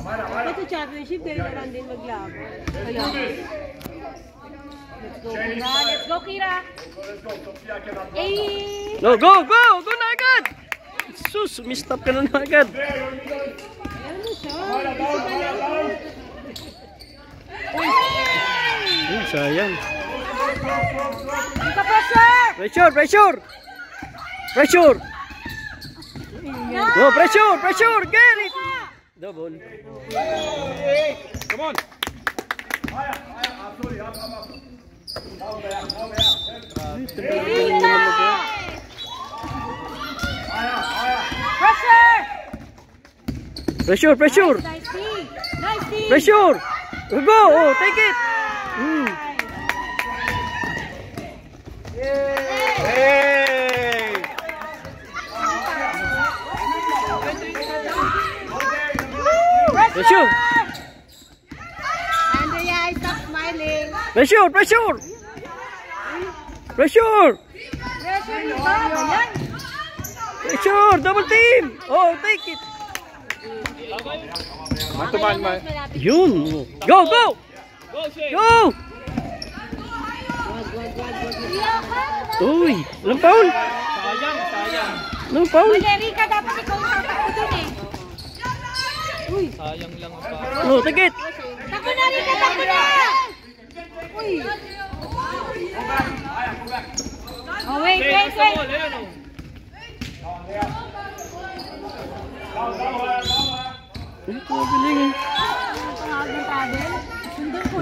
Ito championship, ganyan na lang din maglabo. Kaya. Let's go, Kira. Let's go, Kira. Eh. No, go na agad. Sus, mistap ka na agad. Ano siya? Uy, sayang. Pressure! Pressure! No, pressure! Get it! Double. Come on! Pressure! Nice team! Pressure! Go! Oh, take it! Hey! Pressure! Andrea, stop smiling! Pressure! Pressure! Double team! Oh, take it! Man. Yun! Go! Uy! Walang foul! Sayang. Walang foul! Erika, dapat ikaw ang tatakbo dun eh. Uy! Sayang lang ang pa. Oh, take it! Takbo na, Erika! Takbo na! Uy! Oh, wait!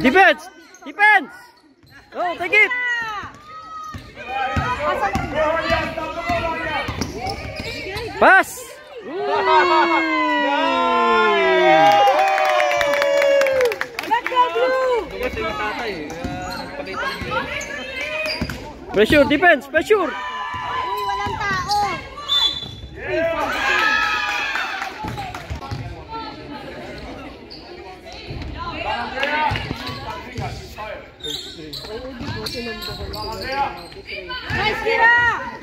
Defense! Oh, take it! Pass! Pressure, defense, pressure! Uy, walang tao! Nice, Kira!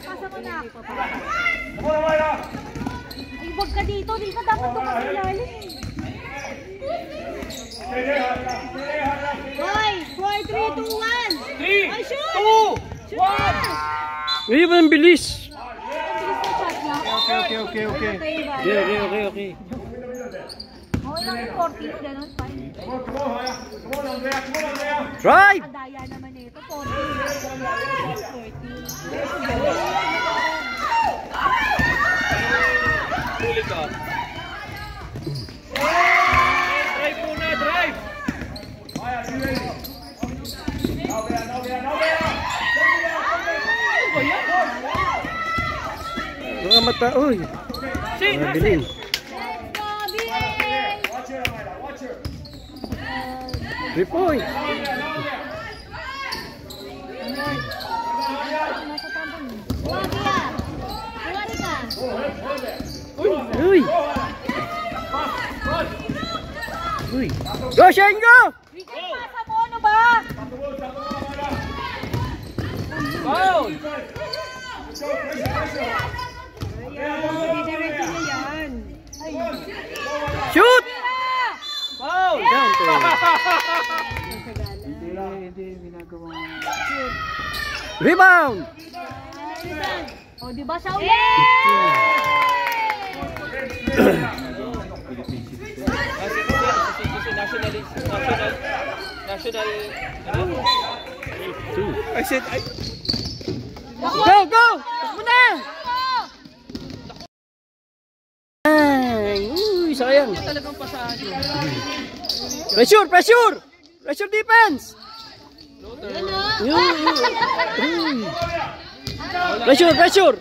Pasa mo na. Ay, wag ka dito. Di ka dapat tumakilalim. Hoy! 4, 3, 2, 1! 3, Ay, shoot! 2, 1! Uy, ang bilis! Okay. Okay. Okay lang yung 40, gano'n pa. Drive! Kadaya naman ito, 40. Huli ka. Drive muna, drive! Mga mata, uy! Mabiling. Let's go, BA! 3 points! Uy! Go, Shane, go! Pasa mo, ano ba? Foul! Shoot! Foul! Down to. Rebound! O, di ba siya ulit? National. I said, Go! Takbo na! Ay, uy, sayang. Talagang pasahan yun. Pressure defense! Pressure!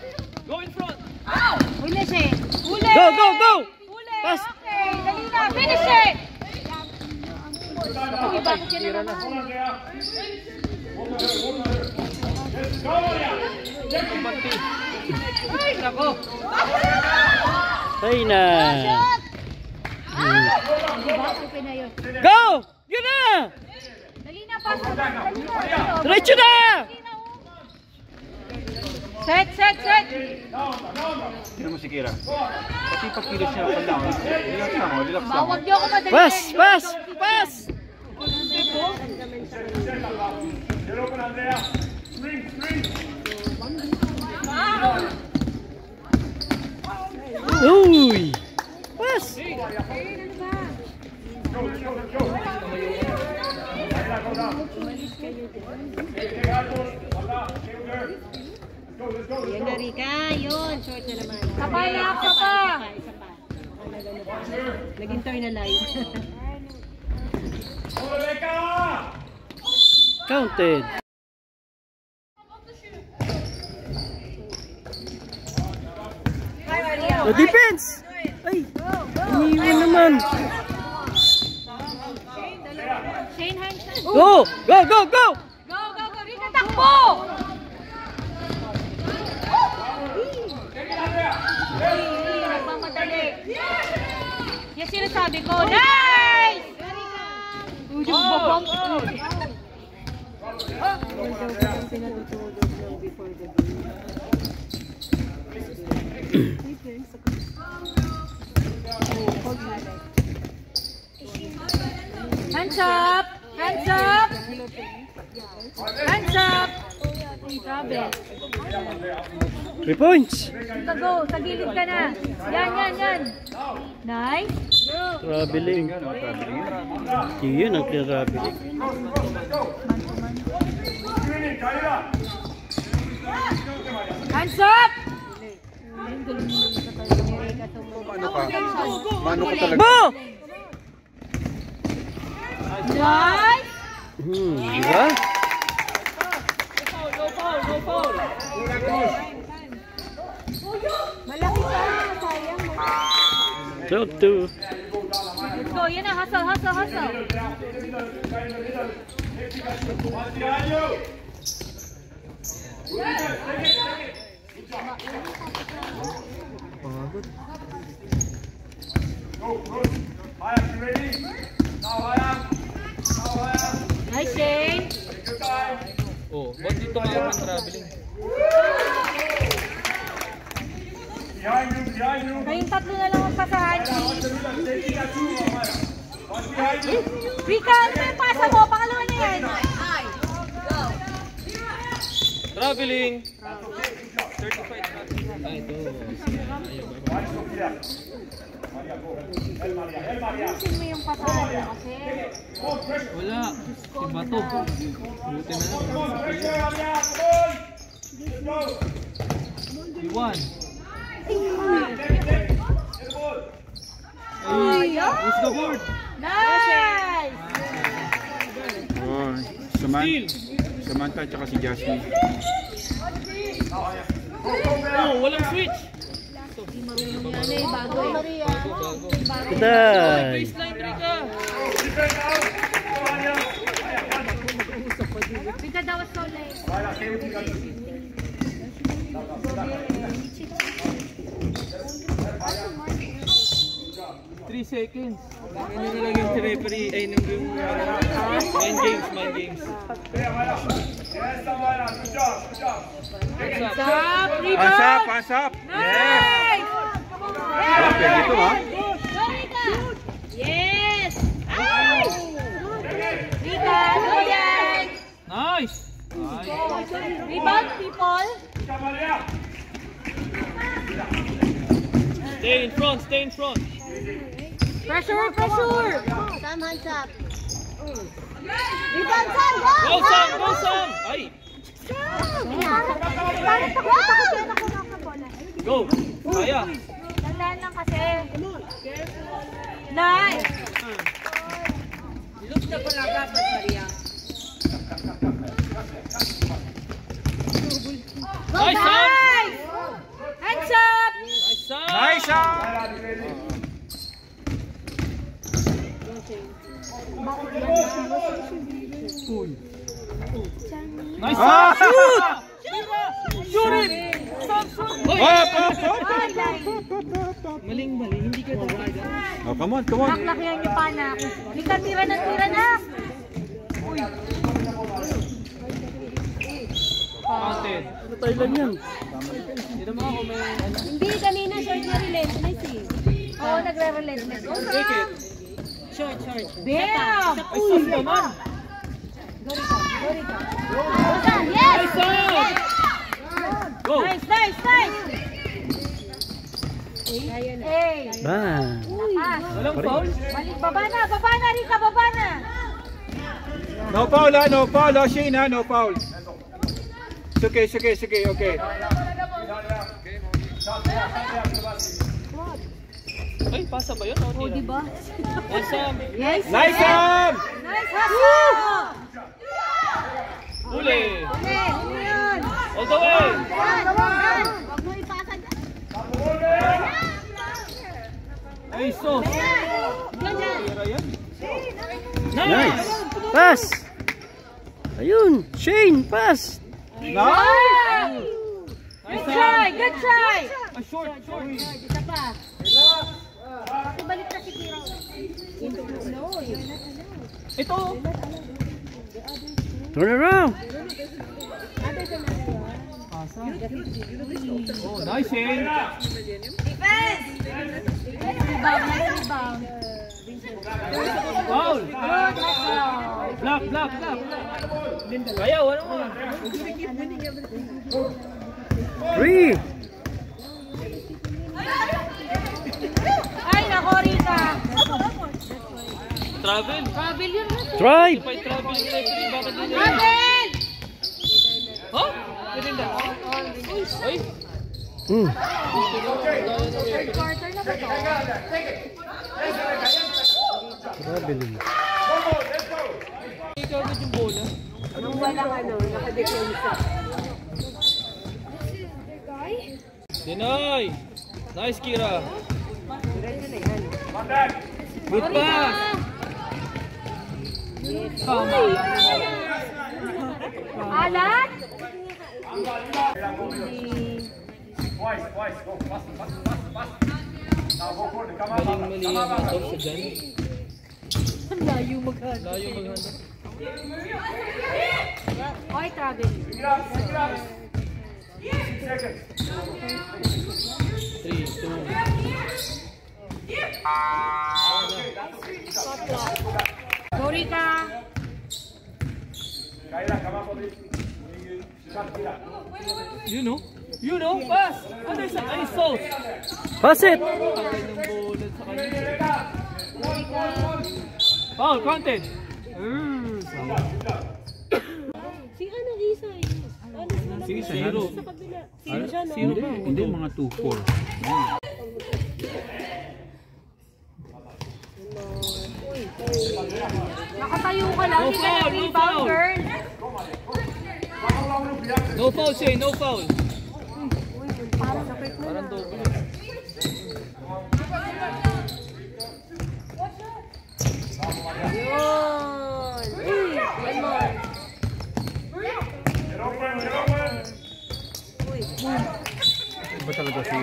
Go in front! Huli siya. Huli! Go! Huli! Pass! Okay, dali na. Finish it! Uy, bakit yan na naman? Ay, nako! Ay na! Shot! Diba? Okay na yun. Go! Yun na! Dali na, pass na. Dali na. Diretso na! Dali na, oh. Set! Tignan mo si Kira. Pati pagkilos niya pa lang. Relax lang, oh. Relax lang. Bawag niyo ako madali. Pass! Uy! Pass! Yan na, Rika. Yun. Short na naman. Kapay na ako pa. Isa pa. Naging turn na live. Counted. No defense! Ay! Iniwan naman! Shane Hansen. Go! Go! Go! Rika, takbo! Nagmamadali. Yan sinasabi ko. Nice! Uy, yung babam. Hands up! Hands up! Hands up! Grabe. 3 points! Go! Sa gilid ka na. Yan. Nice. Traveling. Yun ang traveling. Hands up! Mano ka talaga. Bo! Nice! Diba? No foul. Malaki pa. Sayang. So, 2. Let's go. Yan na. Hustle. Nice, Shane. Oh, ba't dito kayo ng traveling? Kayong tatlo na lang ang pasahan. Rika, ano yung pasa mo? Pangalawa na yan. Traveling! 35. Ay, ito. Ayusin mo yung pasahan mo kasi. Wala. Si Bato. Buti na lang. Iwan. Ay, Who's the board? nice! Oh, Samantha at saka si Jasmine. Oh, walang switch. Ano yung bago eh? Patay! Baseline, Rika. Rika, that was so late. 3 seconds. Ano na lang yung referee ay nung yung mind games. Hands up, Rika! Pass up! Nice! Okay, dito ha. Go, Rika! Yes! Ay! Rika, go yan! Nice! Rebound, people! Stay in front. Pressure! Sam, hands up. Rebound, Sam! Go! Go, Sam! Ay! Go! Kaya! Tandaan lang kasi. Nice! Nice, Sam! Nice! Hands up! Nice, Sam! Nice shot! Nice, Ah! Sam! Shoot it! Stop! Ay, line. Maling, hindi ka talaga. Oh, come on. Naklakihan niyo pa na. Rika, tira na. Ate. Contest. Ano tayo lang yan? Hindi mo ako may ano. Hindi, kanina short na relentless eh. Oo, nagre-relentless. Take it. Short. Bam! Ay, sus naman. Busan, yes! Go. Nice! Hey! Ba. Lakas. Walang foul. Balik, baba na, Rika, baba na! No foul ha, no foul ha, Shane ha, no foul. It's okay, okay. Ay, pasa ba yun? Oh, diba? Awesome. Yes! Nice Sam! Nice hustle! Uli. Uli yun! All the way. Yan! Huwag mo ipasa dyan! Ay, sus. Ganyan! Nice. Pass. Ayun. Shane, pass. Nice! Good try! Ah, short. Isa pa. Balik na si Kiro. Ito. Turn around. Oh, nice, Shane. Defense! Nice rebound. Foul. Good, let's go. Block. Kaya, wala mo. 3. Ay, nako, Rika. Travel. Travel yun. Try. Pay travel yung referee. Bakit din yun? Travel! Huh? Pirinda. Ay. Third quarter na ba ito? Grabe naman. Ikaw agad yung bola. Nung walang nakadepensa. Dinoy. Nice, Kira. Good pass. Alan? Mali yung handoff sa dyan. Layo mag-hand. Layo mag-handoff. Okay, travel. 3, 2. Go, Rika. You know, pass. Ano isa? Ay, south. Pass it. Tagal ng bola sa kanya. Foul, content. Si ano, Isa eh. Alis mo lang. Sige, Zero. Sa kabila. Sino siya, no? Zero ba? Hindi, mga 2-4. Nakatayo ka lang. No Hindi ka foul, no nag-rebound, foul. girl. No foul, Shane. No foul. Parang sakit na. Parang double. Yun. One more. Iba talaga si...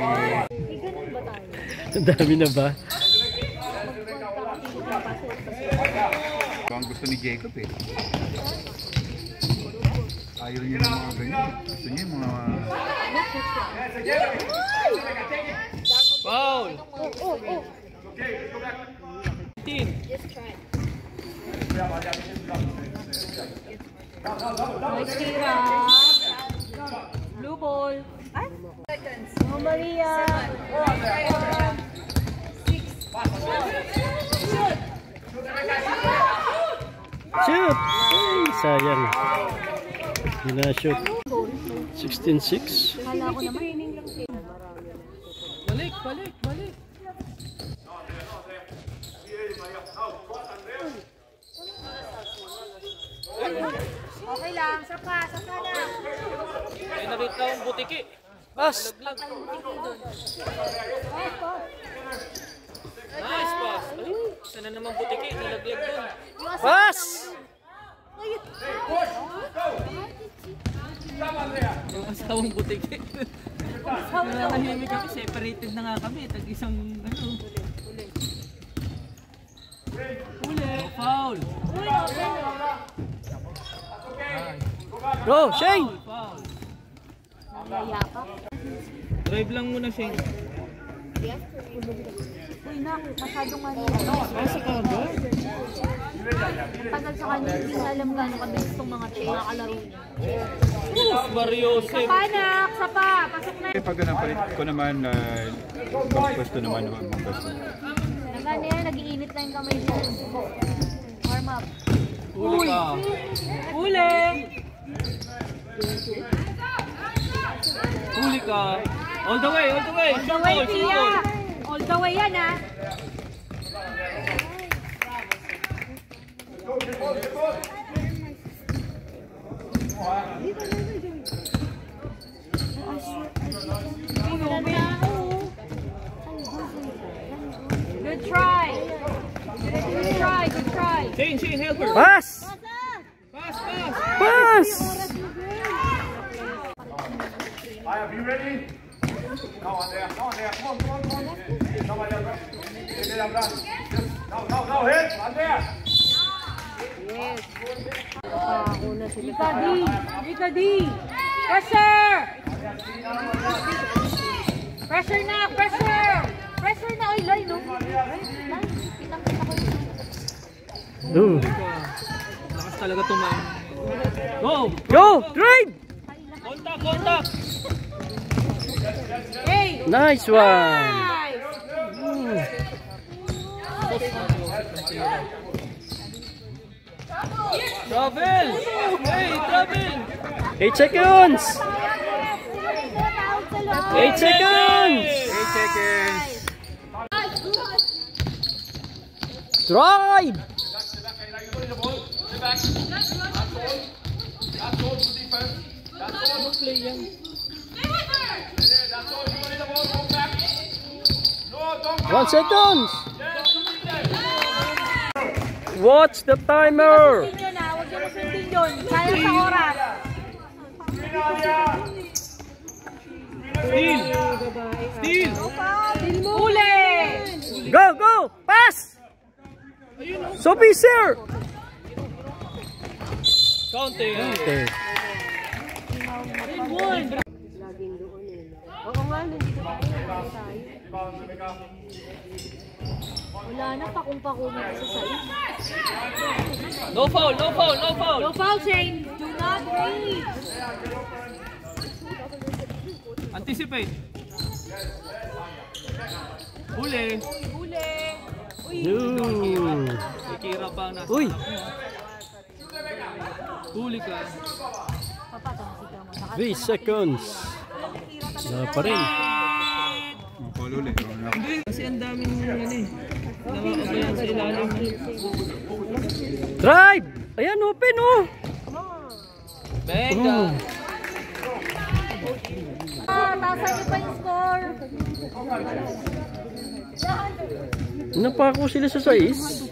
Ang dami na ba? Ang gusto ni Jacob eh. Ayaw niya ng mga ganyan. Gusto niya yung mga... Foul. 15. Nice, Kira. Blue ball. Ay? Oh, Maria. Shoot. Ay, sayang. Hindi na shoot. 16-6. Kala ko naman. Balik. Okay lang. Saka na. Ay, nakita akong butiki. Pass. Nice pass. Ay, isa na naman butiki. Nalaglag doon. Pass. Yung asawang butiki. Nakahimik kami. Separated na nga kami. Tag-isang ano. Uli. Foul. Go, Shane. Foul. Nayayakap. Drive lang muna siya. Uy, nak, masyadong manila. Sa kago? Tagal sa kanya, hindi na alam gano'ng kabilis itong mga kalaro niya. Mario Joseph. Sapa, nak! Sapa! Pasok na! Pag napalit ko naman, pwesto naman naman. Naman yan, nag-iinit na yung kamay niya. Warm up. Huli ka. Huli! Huli ka. All the way, all the way. All the way, Tia! All the way yan, ha? Good try! Good try, good try! Shane, help her. Pass! Pass. Pass! Are you ready? Now on there. Come on. Come on there, bro. Now, hit! On there! Rika D! Pressure! Pressure na! Pressure! Pressure na! Ay, line, no? Line. Kitang-kita ko yun. Lakas talaga tumayo. Go! Go! Drive! Contact! Hey! Nice one! Nice! Travel! Hey, travel! 8 seconds! 8 seconds! 8 seconds. Drive! One second! Watch the timer! Sundin yun, ha? Huwag yun sundin yun. Sayang sa oras. Steal! Huli! Go! Pass! Sophie, sir! Counting! Okay. Laging doon eh. Oo nga, nandito tayo. Wala na, pakong-pakong na sa sa'yo. No foul! No foul, Shane! Do not reach! Anticipate! Huli! Huli! Ooh. Ikira pa nasa. Uy! Huli ka. Papatang mo. 3 seconds. Wala pa rin. Paul ulit. Kasi ang daming nakakabayan sa ilalim. Drive! Ayan, open oh! Venga! Taasan niyo pa yung score! Napako sila sa 6.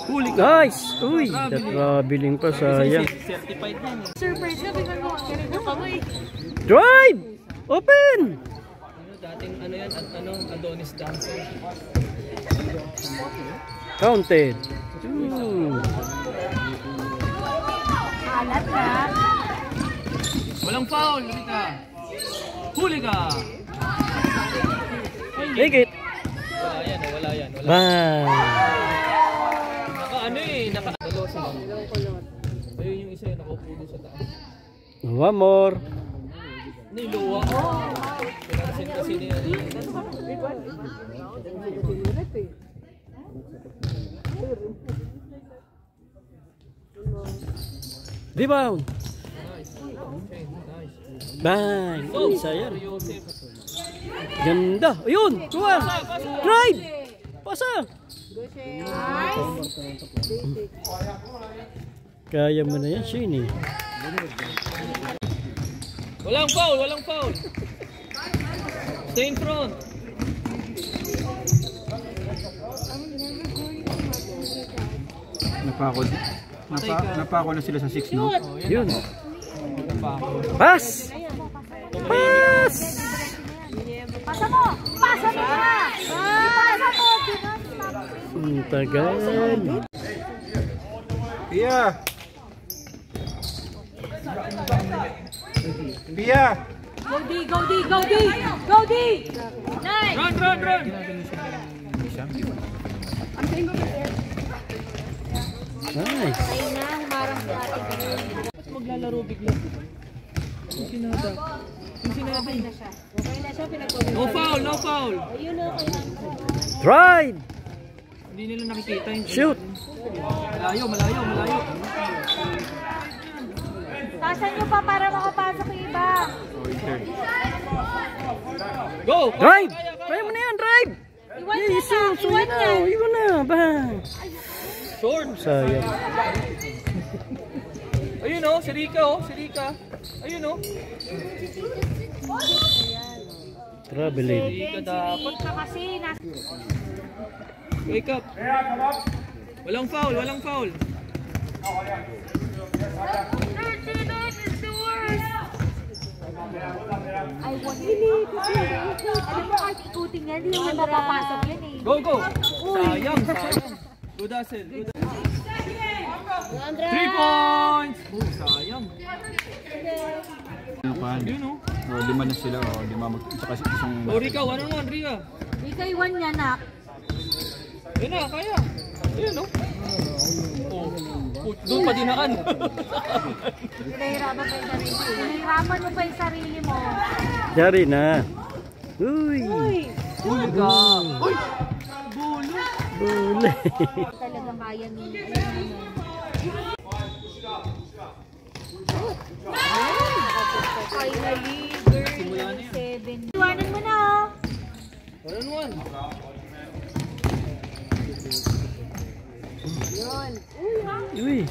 Huli ka. Nice! Uy! Traveling pa, sayang. Certified yan eh. Surprise na, bigyan mo. Ganun yung kamay. Drive! Open! Dating yan, Adonis dancer. Counted. Alat na. Walang foul, Rika. Huli ka. Take it! Wala yan. Bye! Dalawa sila. Ayun yung isa yung nakaupo doon sa taas. One more. Niluwa. Pinansin kasi niya. Rebound! Nice. Bang! Isa yan. Joseph. Ganda! Ayun! Kuha! Drive! Pasa! Kaya mo na yan, Shane. Walang foul. Stay in front. Napako na sila sa 6, no? Yun. Pass! Pass! Pasa mo! Pasa mo na! Pasa mo! Tagal. Pia. Pia. Go D, go D, go D! Go D! Nice! Run, run, run! Nice. Ayun na, humarang si ate. Maglalaro bigla. Yung sinada. Yung sinada. Okay na siya. Okay na siya, pinag-comment. No foul, no foul. Ayun na, kaya. Drive. Hindi nila nakikita yung Shoot. Malayo, malayo, malayo. Tasan nyo pa para makapasok yung iba. Go! Drive. Kaya mo na yan, drive. Iwan niya na, iwan niya. Iwan na, bang. Short. Sayang. Ayun o, si Rika o, si Rika. Ayun o. Traveling. Rika dapat. Rika kasi, nasa... Wake up. Walang foul, walang foul. Ay, hindi. Alam mo, kahit ikutin yan, hindi naman mapapasok yan eh. Go, go. Sayang, sayang. Good hustle, good hustle. 3 points. Oh, sayang. Yun o. Oh, 5 na sila. Oh, 5 tsaka isang... Oh, Rika, 1-on-1, Rika. Rika, iwan niya na. Ayun na, kaya. Ayun o. Oh, doon pa dinaan. Pinahirapan pa yung sarili. Pinahirapan mo pa yung sarili mo. Yari na. Uy. Huli ka. Uy! Bulo. Bule. Talaga kaya ni... Finally, girl, 7. Iwanan mo na oh. 1-on-1. Uy.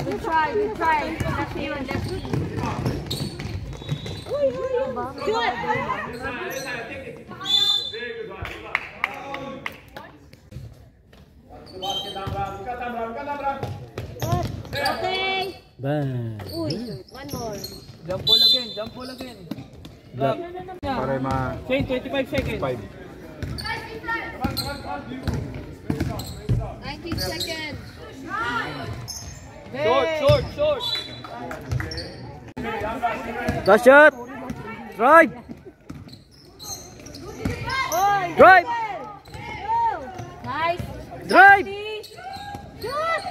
Good try, good try. Left yun, left yun. Good! Okay! Bang. Uy, one more. Jump ball again, jump ball again. Black. Para ma... Shane, 25 seconds. 5. 19 seconds. Short, short, short. Last shot. Drive. Drive. Nice! Drive. Shoot!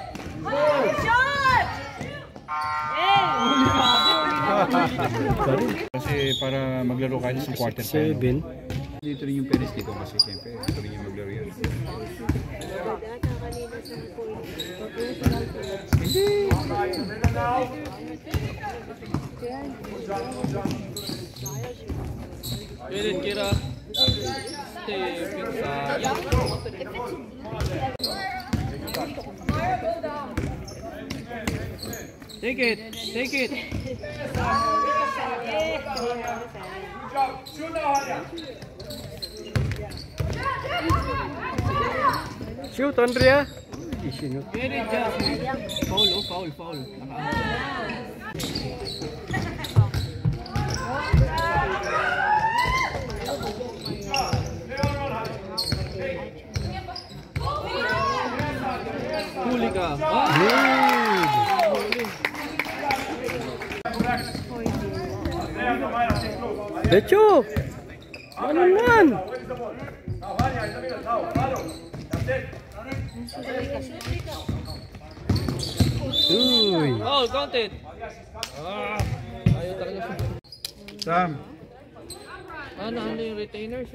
Shoot! Kasi para maglaro kayo sa quarter final. 7. Dito rin yung Perez dito kasi siyempre ito rin yung maglaro yan. Get it, Kira. Stephen, sayang. Take it, take it. Shoot, Andrea. Isinot. Get it, Jasmine. Foul, oh, foul, foul. Huli ka. Becho. 1-on-1. Uy. Oh, counted. Ayaw talaga siya. Sam, Ano yung retainer?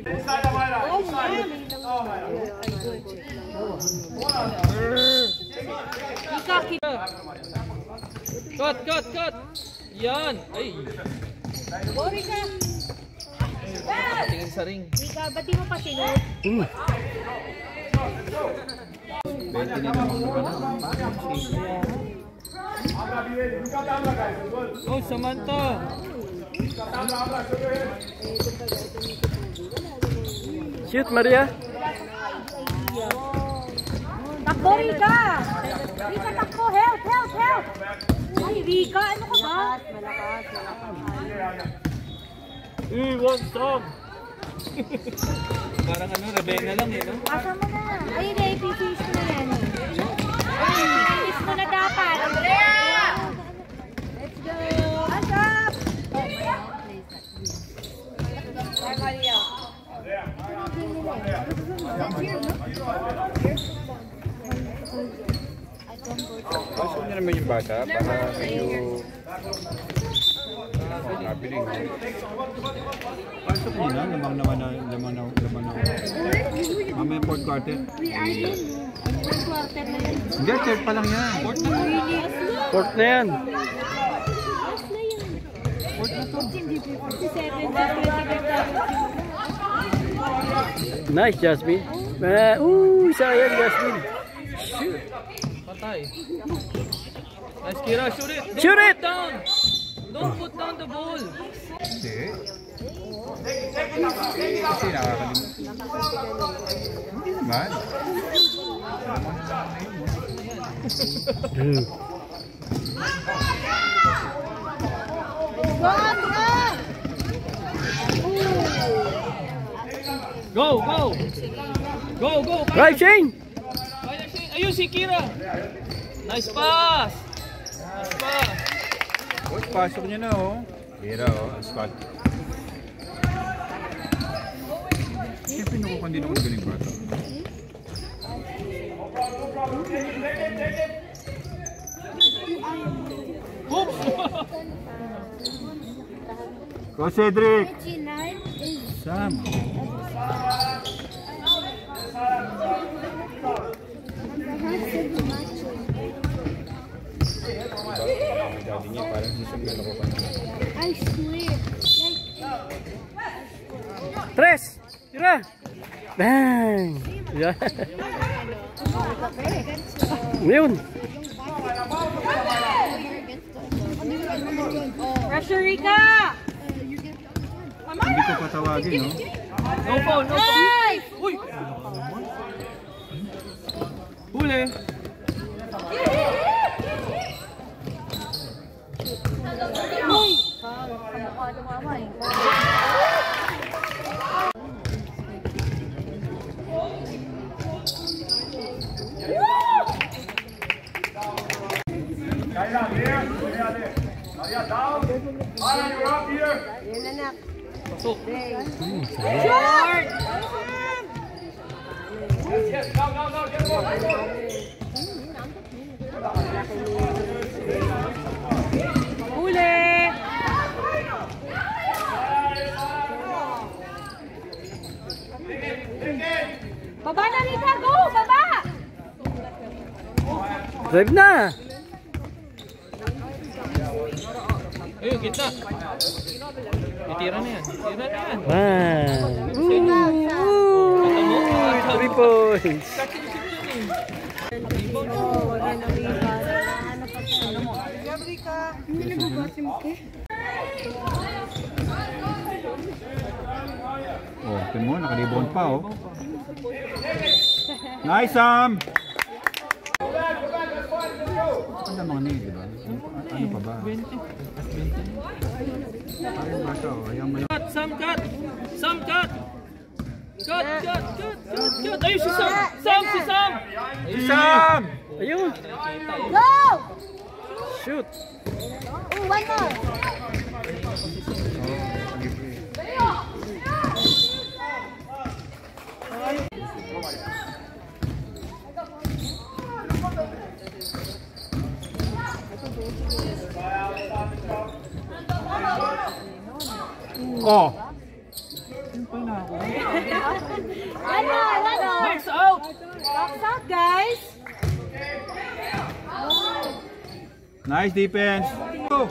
Cut, cut, cut! Yan! Ay! Bori ka! Tingin sa ring. Rika, ba't di mo pa sinod? 20 na naman. Oh, Samantha! Shoot, Maria. Takbo, Rika! Rika, takbo! Help! Help! Help! Ay, Rika, ano ka ba? Malakas, malakas. One stop! Parang ano, rebena lang eh, no? Asa mo na? Ayun na, i-finish ko na yan. Finish mo na dapat. Let's go. Asap! Gusto niya naman yung bata para medyo mabiling. Pasok niyo na, lamang na. Mamaya fourth quarter. Hindi, third pa lang yan. Fourth na yan. Nice, Jasmine. Sayang, Jasmine. Shoot. Patay. Nice, Kira. Shoot it. Shoot it! Down. Don't put down the ball. Hindi. Kasi nakakalimutan. Hindi naman. Go, go. Go, go. Drive, Shane! Ayun si Kira. Nice pass. Nice pass. Oh, pasok niya na oh. Kira oh, Scott. Siyempre nakukuha din ako ng galing bata. Oops. Go Cedric! Sam! I swear. Tres! Tira! Bang! Yeah. Ngayon! Pressure, Rika! Hindi ko patawagin no? No foul, no foul. Nice! Uy! Huli! Uy! Kamukha ng mama eh. Kaya, there. Kaya, down. Kaya, you're up here. So, Short! Yes, now, get one. Huli! Baba na, Rika! Go! Baba! Drive na! ayun, kita. Itira na yan. Itira na yan. Wow! 3 points! Oh, tingnan mo, nakarebound pa oh. Nice Sam! Ano mga nil, diba? Ano pa ba? 20. Ayun bata oh, ayaw mo. Cut, Sam, cut! Sam, cut! Cut! Ayun si Sam! Si Sam! Si Sam! Ayun! Go! Shoot! Oh, one more! Oh! Box out! Box out, guys! Nice defense! Oh!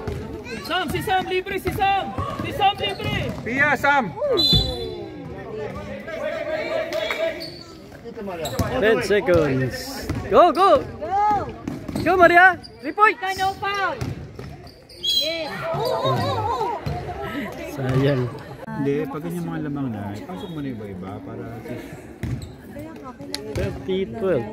Sam, si Sam libre, si Sam! Si Sam libre! Pia, Sam! 10 seconds! Go, go! Go! Go, Maria! 3 points! Rika, no foul! Yes! Sayang. Hindi, pag ganyan mga lamang na, pasok mo na iba-iba para at least 30-12.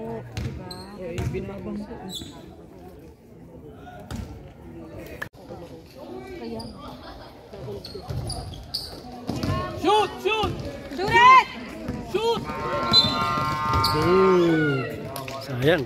Shoot! Shoot! Shoot it! Shoot! Sayang.